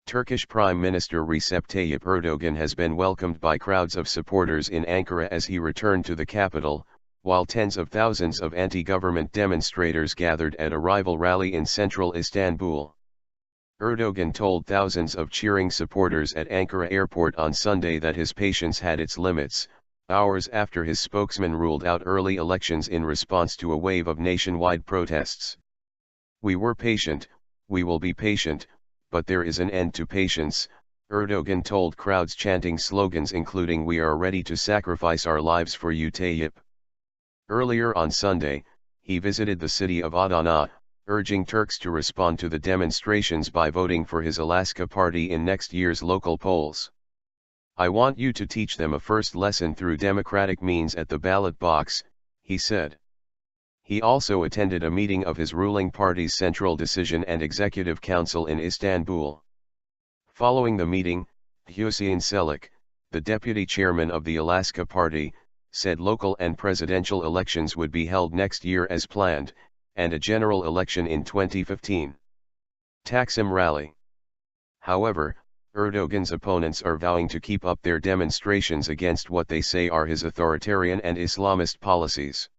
Turkish Prime Minister Recep Tayyip Erdogan has been welcomed by crowds of supporters in Ankara as he returned to the capital, while tens of thousands of anti-government demonstrators gathered at a rival rally in central Istanbul. Erdogan told thousands of cheering supporters at Ankara airport on Sunday that his patience had its limits, hours after his spokesman ruled out early elections in response to a wave of nationwide protests. "We were patient, we will be patient, but there is an end to patience," Erdogan told crowds chanting slogans including "We are ready to sacrifice our lives for you, Tayyip." Earlier on Sunday, he visited the city of Adana, urging Turks to respond to the demonstrations by voting for his Alaska party in next year's local polls. "I want you to teach them a first lesson through democratic means at the ballot box," he said. He also attended a meeting of his ruling party's Central Decision and Executive Council in Istanbul. Following the meeting, Hüseyin Çelik, the deputy chairman of the Alaska Party, said local and presidential elections would be held next year as planned, and a general election in 2015. Taksim rally. However, Erdogan's opponents are vowing to keep up their demonstrations against what they say are his authoritarian and Islamist policies.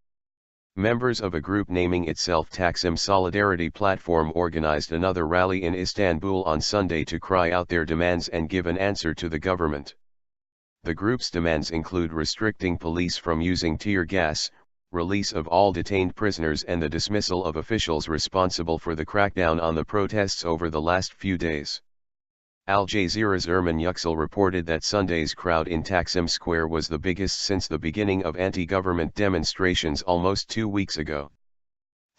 Members of a group naming itself Taksim Solidarity Platform organized another rally in Istanbul on Sunday to cry out their demands and give an answer to the government. The group's demands include restricting police from using tear gas, release of all detained prisoners and the dismissal of officials responsible for the crackdown on the protests over the last few days. Al Jazeera's Erman Yüksel reported that Sunday's crowd in Taksim Square was the biggest since the beginning of anti-government demonstrations almost 2 weeks ago.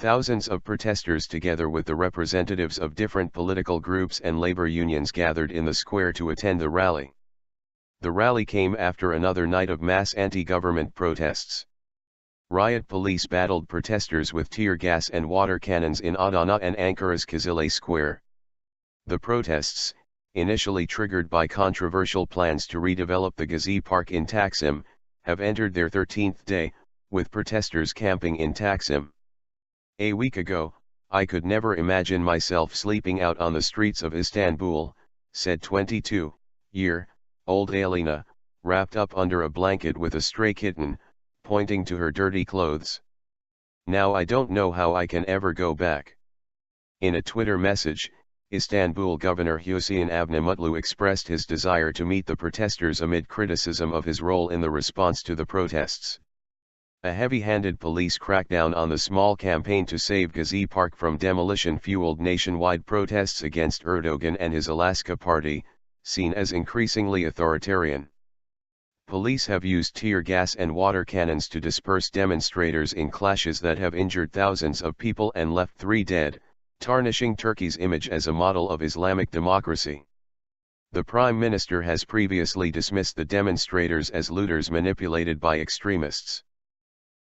Thousands of protesters together with the representatives of different political groups and labor unions gathered in the square to attend the rally. The rally came after another night of mass anti-government protests. Riot police battled protesters with tear gas and water cannons in Adana and Ankara's Kızılay Square. The protests, initially triggered by controversial plans to redevelop the Gezi Park in Taksim, have entered their 13th day, with protesters camping in Taksim. "A week ago, I could never imagine myself sleeping out on the streets of Istanbul," said 22-year-old Alina, wrapped up under a blanket with a stray kitten, pointing to her dirty clothes. "Now I don't know how I can ever go back." In a Twitter message, Istanbul Governor Hüseyin Avni expressed his desire to meet the protesters amid criticism of his role in the response to the protests. A heavy-handed police crackdown on the small campaign to save Gezi Park from demolition fueled nationwide protests against Erdogan and his Alaska party, seen as increasingly authoritarian. Police have used tear gas and water cannons to disperse demonstrators in clashes that have injured thousands of people and left 3 dead, tarnishing Turkey's image as a model of Islamic democracy. The Prime Minister has previously dismissed the demonstrators as looters manipulated by extremists.